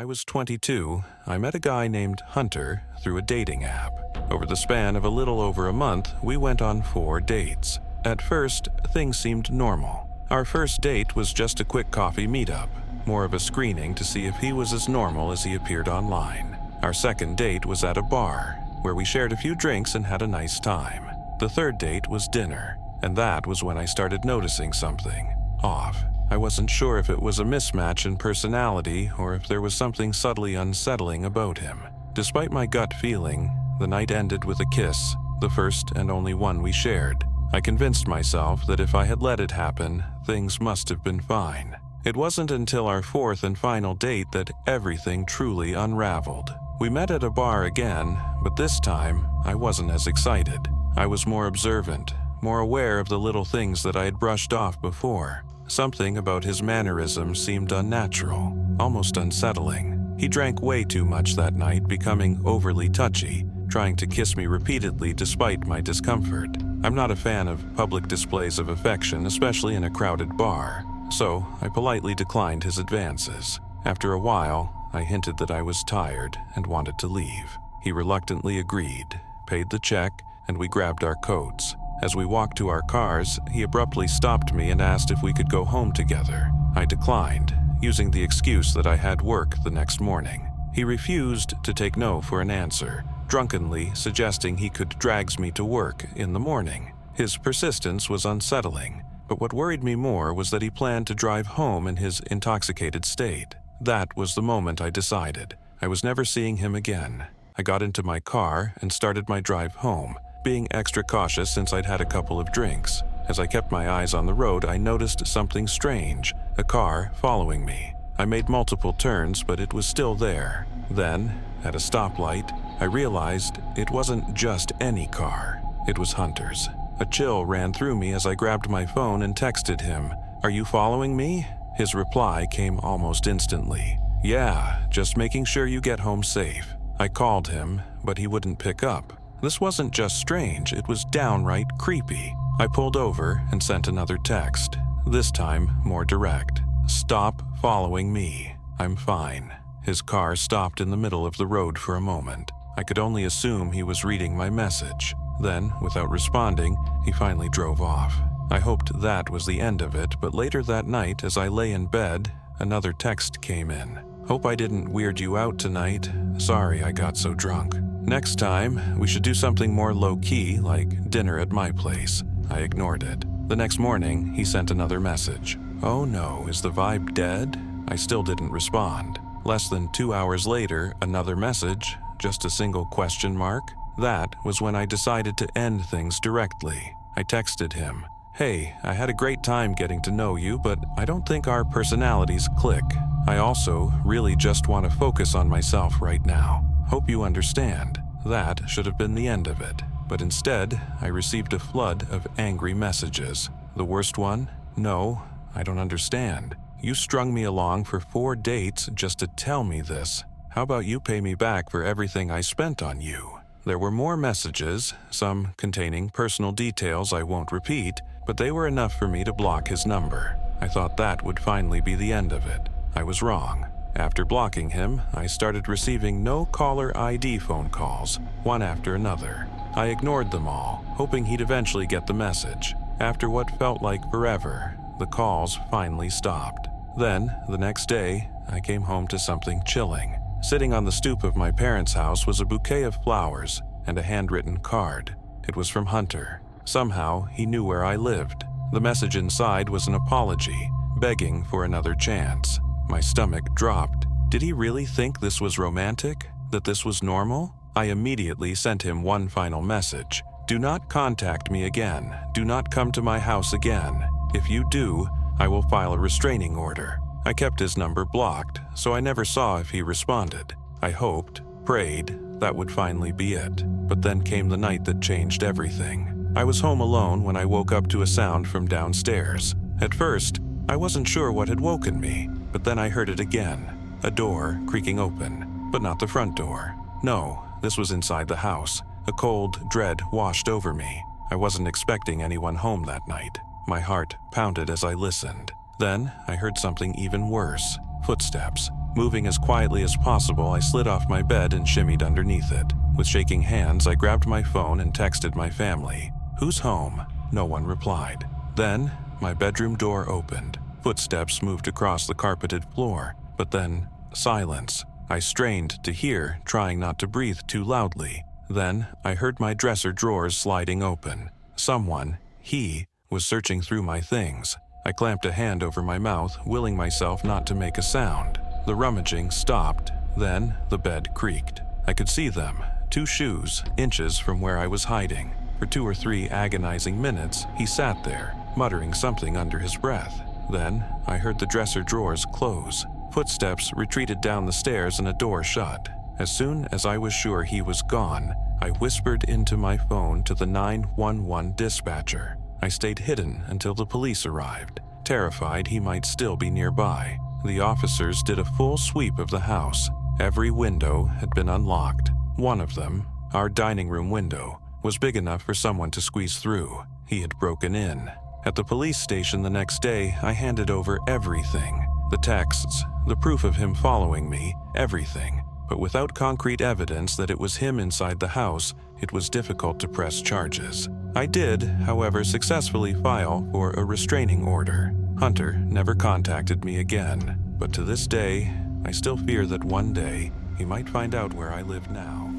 was 22, I met a guy named Hunter through a dating app. Over the span of a little over a month, we went on 4 dates. At first, things seemed normal. Our first date was just a quick coffee meetup, more of a screening to see if he was as normal as he appeared online. Our second date was at a bar, where we shared a few drinks and had a nice time. The third date was dinner, and that was when I started noticing something off. I wasn't sure if it was a mismatch in personality or if there was something subtly unsettling about him. Despite my gut feeling, the night ended with a kiss, the first and only one we shared. I convinced myself that if I had let it happen, things must have been fine. It wasn't until our fourth and final date that everything truly unraveled. We met at a bar again, but this time I wasn't as excited. I was more observant, more aware of the little things that I had brushed off before. Something about his mannerisms seemed unnatural, almost unsettling. He drank way too much that night, becoming overly touchy, trying to kiss me repeatedly despite my discomfort. I'm not a fan of public displays of affection, especially in a crowded bar, so I politely declined his advances. After a while, I hinted that I was tired and wanted to leave. He reluctantly agreed, paid the check, and we grabbed our coats. As we walked to our cars, he abruptly stopped me and asked if we could go home together. I declined, using the excuse that I had work the next morning. He refused to take no for an answer, drunkenly suggesting he could drag me to work in the morning. His persistence was unsettling, but what worried me more was that he planned to drive home in his intoxicated state. That was the moment I decided. I was never seeing him again. I got into my car and started my drive home, being extra cautious since I'd had a couple of drinks. As I kept my eyes on the road, I noticed something strange, a car following me. I made multiple turns, but it was still there. Then, at a stoplight, I realized it wasn't just any car. It was Hunter's. A chill ran through me as I grabbed my phone and texted him, "Are you following me?" His reply came almost instantly. "Yeah, just making sure you get home safe." I called him, but he wouldn't pick up. This wasn't just strange, it was downright creepy. I pulled over and sent another text, this time more direct. "Stop following me. I'm fine." His car stopped in the middle of the road for a moment. I could only assume he was reading my message. Then, without responding, he finally drove off. I hoped that was the end of it, but later that night, as I lay in bed, another text came in. "Hope I didn't weird you out tonight. Sorry I got so drunk. Next time, we should do something more low-key, like dinner at my place." I ignored it. The next morning, he sent another message. "Oh no, is the vibe dead?" I still didn't respond. Less than 2 hours later, another message, just a single question mark. That was when I decided to end things directly. I texted him, "Hey, I had a great time getting to know you, but I don't think our personalities click. I also really just want to focus on myself right now. Hope you understand." That should have been the end of it, but instead, I received a flood of angry messages. The worst one? "No, I don't understand. You strung me along for 4 dates just to tell me this. How about you pay me back for everything I spent on you?" There were more messages, some containing personal details I won't repeat, but they were enough for me to block his number. I thought that would finally be the end of it. I was wrong. After blocking him, I started receiving no caller ID phone calls, one after another. I ignored them all, hoping he'd eventually get the message. After what felt like forever, the calls finally stopped. Then, the next day, I came home to something chilling. Sitting on the stoop of my parents' house was a bouquet of flowers and a handwritten card. It was from Hunter. Somehow, he knew where I lived. The message inside was an apology, begging for another chance. My stomach dropped. Did he really think this was romantic? That this was normal? I immediately sent him one final message. "Do not contact me again. Do not come to my house again. If you do, I will file a restraining order." I kept his number blocked, so I never saw if he responded. I hoped, prayed, that would finally be it. But then came the night that changed everything. I was home alone when I woke up to a sound from downstairs. At first, I wasn't sure what had woken me, but then I heard it again. A door creaking open, but not the front door. No, this was inside the house. A cold dread washed over me. I wasn't expecting anyone home that night. My heart pounded as I listened. Then I heard something even worse. Footsteps, Moving as quietly as possible, I slid off my bed and shimmied underneath it. With shaking hands, I grabbed my phone and texted my family. "Who's home?" No one replied. Then, my bedroom door opened. Footsteps moved across the carpeted floor, but then, silence. I strained to hear, trying not to breathe too loudly. Then, I heard my dresser drawers sliding open. Someone, he, was searching through my things. I clamped a hand over my mouth, willing myself not to make a sound. The rummaging stopped. Then, the bed creaked. I could see them, 2 shoes, inches from where I was hiding. For 2 or 3 agonizing minutes, he sat there, muttering something under his breath. Then, I heard the dresser drawers close. Footsteps retreated down the stairs and a door shut. As soon as I was sure he was gone, I whispered into my phone to the 911 dispatcher. I stayed hidden until the police arrived, terrified he might still be nearby. The officers did a full sweep of the house. Every window had been unlocked. One of them, our dining room window, was big enough for someone to squeeze through. He had broken in. At the police station the next day, I handed over everything. The texts, the proof of him following me, everything. But without concrete evidence that it was him inside the house, it was difficult to press charges. I did, however, successfully file for a restraining order. Hunter never contacted me again, but to this day, I still fear that one day he might find out where I live now.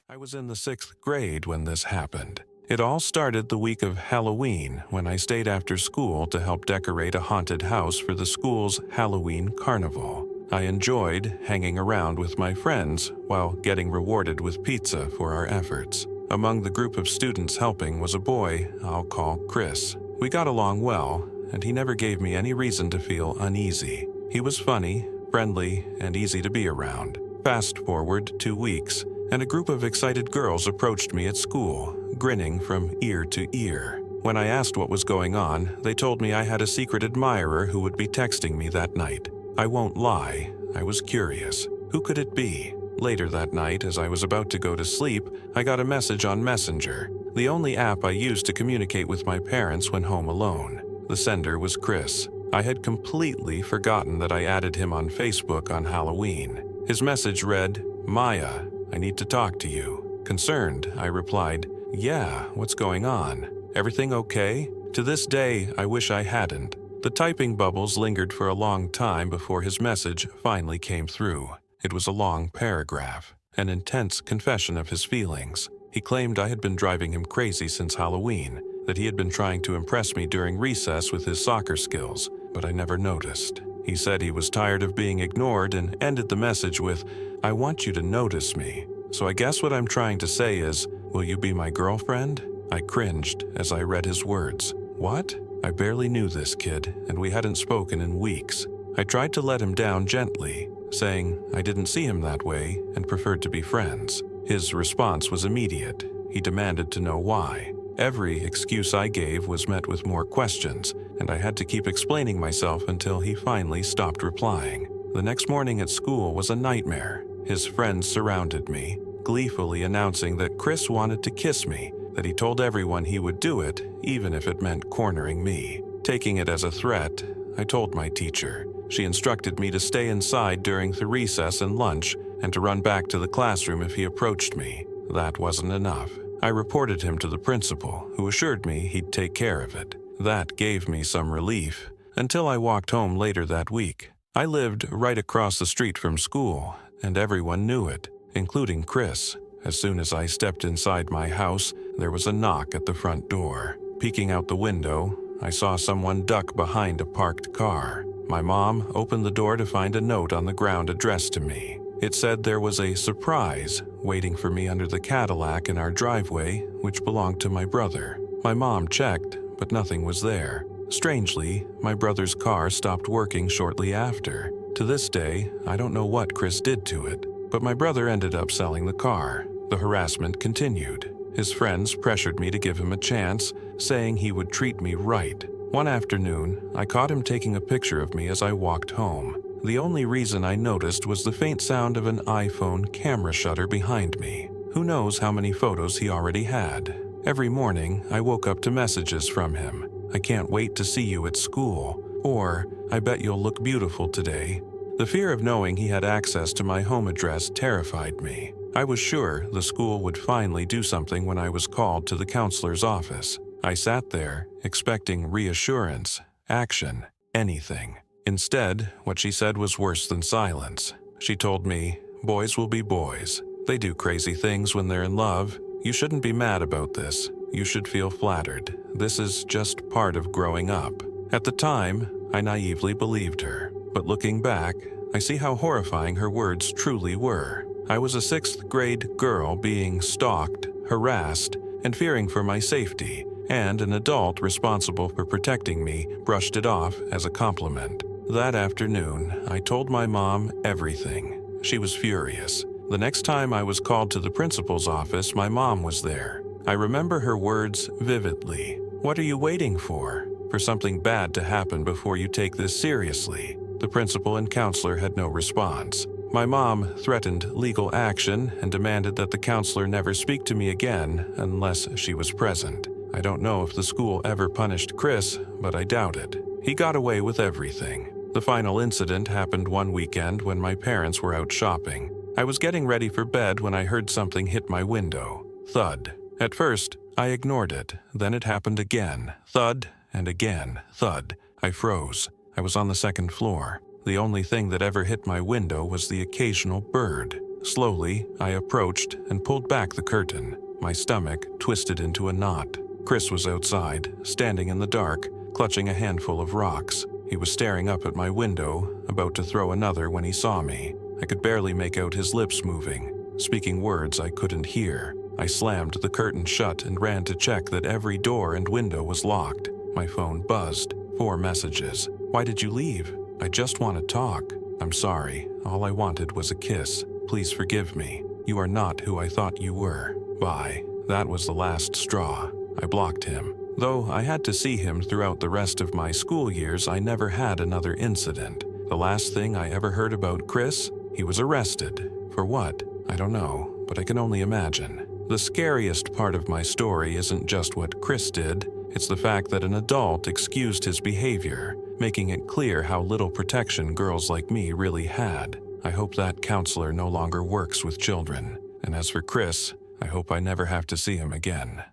I was in the 6th grade when this happened. It all started the week of Halloween when I stayed after school to help decorate a haunted house for the school's Halloween carnival. I enjoyed hanging around with my friends while getting rewarded with pizza for our efforts. Among the group of students helping was a boy I'll call Chris. We got along well, and he never gave me any reason to feel uneasy. He was funny, friendly, and easy to be around. Fast forward 2 weeks, and a group of excited girls approached me at school, grinning from ear to ear. When I asked what was going on, they told me I had a secret admirer who would be texting me that night. I won't lie, I was curious. Who could it be? Later that night, as I was about to go to sleep, I got a message on Messenger, the only app I used to communicate with my parents when home alone. The sender was Chris. I had completely forgotten that I added him on Facebook on Halloween. His message read, "Maya, I need to talk to you." Concerned, I replied, "Yeah, what's going on? Everything okay?" To this day, I wish I hadn't. The typing bubbles lingered for a long time before his message finally came through. It was a long paragraph, an intense confession of his feelings. He claimed I had been driving him crazy since Halloween, that he had been trying to impress me during recess with his soccer skills, but I never noticed. He said he was tired of being ignored and ended the message with, "I want you to notice me. So I guess what I'm trying to say is, will you be my girlfriend?" I cringed as I read his words. What? I barely knew this kid, and we hadn't spoken in weeks. I tried to let him down gently, saying I didn't see him that way and preferred to be friends. His response was immediate. He demanded to know why. Every excuse I gave was met with more questions, and I had to keep explaining myself until he finally stopped replying. The next morning at school was a nightmare. His friends surrounded me, gleefully announcing that Chris wanted to kiss me, that he told everyone he would do it, even if it meant cornering me. Taking it as a threat, I told my teacher. She instructed me to stay inside during the recess and lunch and to run back to the classroom if he approached me. That wasn't enough. I reported him to the principal, who assured me he'd take care of it. That gave me some relief, until I walked home later that week. I lived right across the street from school, and everyone knew it, including Chris. As soon as I stepped inside my house, there was a knock at the front door. Peeking out the window, I saw someone duck behind a parked car. My mom opened the door to find a note on the ground addressed to me. It said there was a surprise waiting for me under the Cadillac in our driveway, which belonged to my brother. My mom checked, but nothing was there. Strangely, my brother's car stopped working shortly after. To this day, I don't know what Chris did to it, but my brother ended up selling the car. The harassment continued. His friends pressured me to give him a chance, saying he would treat me right. One afternoon, I caught him taking a picture of me as I walked home. The only reason I noticed was the faint sound of an iPhone camera shutter behind me. Who knows how many photos he already had? Every morning, I woke up to messages from him. "I can't wait to see you at school," or "I bet you'll look beautiful today." The fear of knowing he had access to my home address terrified me. I was sure the school would finally do something when I was called to the counselor's office. I sat there, expecting reassurance, action, anything. Instead, what she said was worse than silence. She told me, "Boys will be boys. They do crazy things when they're in love. You shouldn't be mad about this. You should feel flattered. This is just part of growing up." At the time, I naively believed her. But looking back, I see how horrifying her words truly were. I was a 6th grade girl being stalked, harassed, and fearing for my safety, and an adult responsible for protecting me brushed it off as a compliment. That afternoon, I told my mom everything. She was furious. The next time I was called to the principal's office, my mom was there. I remember her words vividly. "What are you waiting for? For something bad to happen before you take this seriously?" The principal and counselor had no response. My mom threatened legal action and demanded that the counselor never speak to me again unless she was present. I don't know if the school ever punished Chris, but I doubt it. He got away with everything. The final incident happened one weekend when my parents were out shopping. I was getting ready for bed when I heard something hit my window. Thud. At first, I ignored it. Then it happened again. Thud and again. Thud. I froze. I was on the 2nd floor. The only thing that ever hit my window was the occasional bird. Slowly, I approached and pulled back the curtain. My stomach twisted into a knot. Chris was outside, standing in the dark, clutching a handful of rocks. He was staring up at my window, about to throw another when he saw me. I could barely make out his lips moving, speaking words I couldn't hear. I slammed the curtain shut and ran to check that every door and window was locked. My phone buzzed. 4 messages. "Why did you leave? I just want to talk. I'm sorry. All I wanted was a kiss. Please forgive me. You are not who I thought you were. Bye." That was the last straw. I blocked him. Though I had to see him throughout the rest of my school years, I never had another incident. The last thing I ever heard about Chris, he was arrested. For what? I don't know, but I can only imagine. The scariest part of my story isn't just what Chris did, it's the fact that an adult excused his behavior, making it clear how little protection girls like me really had. I hope that counselor no longer works with children. And as for Chris, I hope I never have to see him again.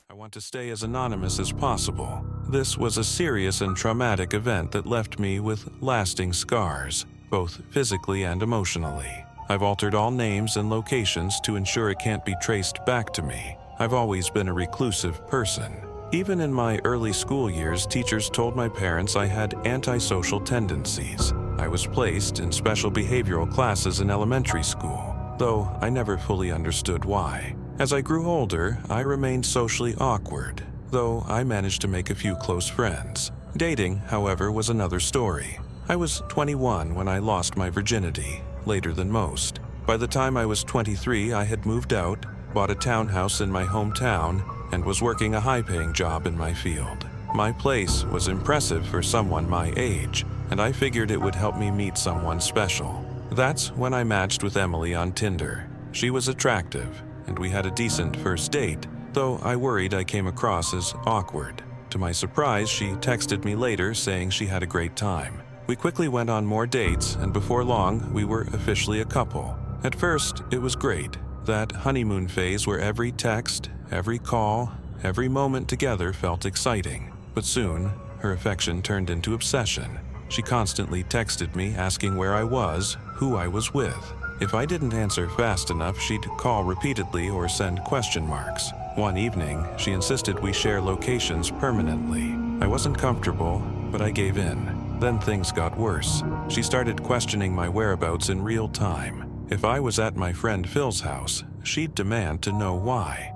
I want to stay as anonymous as possible. This was a serious and traumatic event that left me with lasting scars, both physically and emotionally. I've altered all names and locations to ensure it can't be traced back to me. I've always been a reclusive person. Even in my early school years, teachers told my parents I had antisocial tendencies. I was placed in special behavioral classes in elementary school, though I never fully understood why. As I grew older, I remained socially awkward, though I managed to make a few close friends. Dating, however, was another story. I was 21 when I lost my virginity, later than most. By the time I was 23, I had moved out, bought a townhouse in my hometown, and was working a high-paying job in my field. My place was impressive for someone my age, and I figured it would help me meet someone special. That's when I matched with Emily on Tinder. She was attractive, and we had a decent first date, though I worried I came across as awkward. To my surprise, she texted me later saying she had a great time. We quickly went on more dates, and before long, we were officially a couple. At first, it was great. That honeymoon phase where every text, every call, every moment together felt exciting. But soon, her affection turned into obsession. She constantly texted me asking where I was, who I was with. If I didn't answer fast enough, she'd call repeatedly or send question marks. One evening, she insisted we share locations permanently. I wasn't comfortable, but I gave in. Then things got worse. She started questioning my whereabouts in real time. If I was at my friend Phil's house, she'd demand to know why.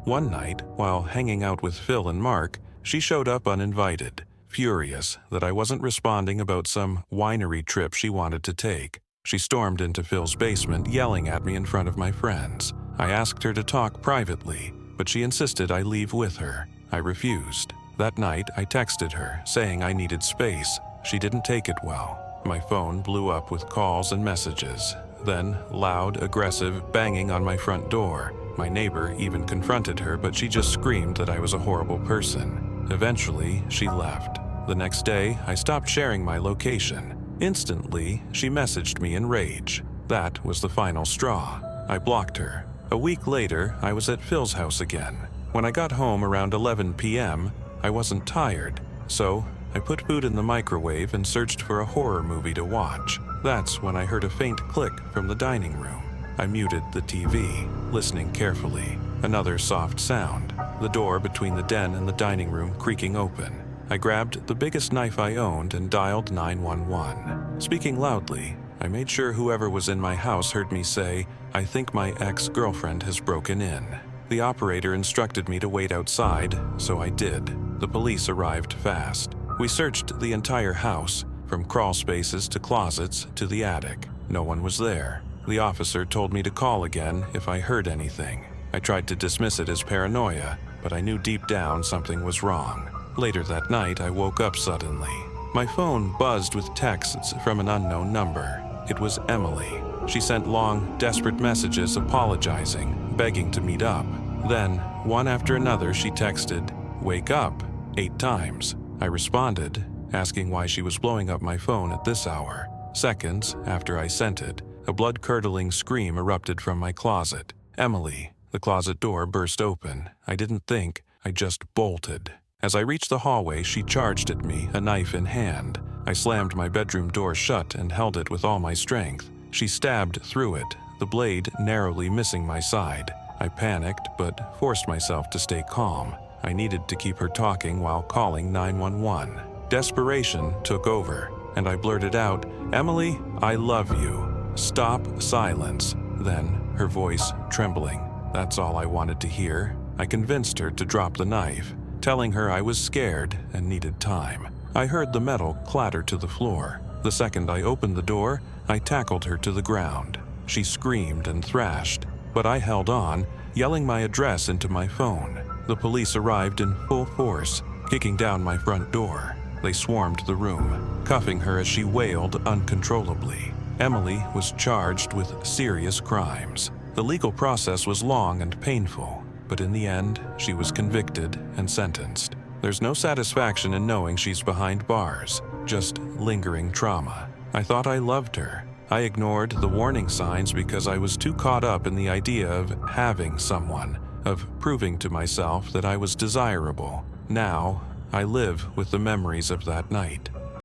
One night, while hanging out with Phil and Mark, she showed up uninvited, furious that I wasn't responding about some winery trip she wanted to take. She stormed into Phil's basement, yelling at me in front of my friends. I asked her to talk privately, but she insisted I leave with her. I refused. That night, I texted her, saying I needed space. She didn't take it well. My phone blew up with calls and messages. Then, loud, aggressive banging on my front door. My neighbor even confronted her, but she just screamed that I was a horrible person. Eventually, she left. The next day, I stopped sharing my location. Instantly, she messaged me in rage. That was the final straw. I blocked her. A week later, I was at Phil's house again. When I got home around 11 p.m., I wasn't tired, so I put food in the microwave and searched for a horror movie to watch. That's when I heard a faint click from the dining room. I muted the TV, listening carefully. Another soft sound, the door between the den and the dining room creaking open. I grabbed the biggest knife I owned and dialed 911. Speaking loudly, I made sure whoever was in my house heard me say, "I think my ex-girlfriend has broken in." The operator instructed me to wait outside, so I did. The police arrived fast. We searched the entire house, from crawl spaces to closets to the attic. No one was there. The officer told me to call again if I heard anything. I tried to dismiss it as paranoia, but I knew deep down something was wrong. Later that night, I woke up suddenly. My phone buzzed with texts from an unknown number. It was Emily. She sent long, desperate messages apologizing, begging to meet up. Then, one after another, she texted, "Wake up," 8 times. I responded, asking why she was blowing up my phone at this hour. Seconds after I sent it, a blood-curdling scream erupted from my closet. "Emily." The closet door burst open. I didn't think, I just bolted. As I reached the hallway, she charged at me, a knife in hand. I slammed my bedroom door shut and held it with all my strength. She stabbed through it, the blade narrowly missing my side. I panicked, but forced myself to stay calm. I needed to keep her talking while calling 911. Desperation took over, and I blurted out, "Emily, I love you. Stop." Silence. Then, her voice trembling. That's all I wanted to hear. I convinced her to drop the knife, telling her I was scared and needed time. I heard the metal clatter to the floor. The second I opened the door, I tackled her to the ground. She screamed and thrashed, but I held on, yelling my address into my phone. The police arrived in full force, kicking down my front door. They swarmed the room, cuffing her as she wailed uncontrollably. Emily was charged with serious crimes. The legal process was long and painful, but in the end, she was convicted and sentenced. There's no satisfaction in knowing she's behind bars, just lingering trauma. I thought I loved her. I ignored the warning signs because I was too caught up in the idea of having someone, of proving to myself that I was desirable. Now, I live with the memories of that night.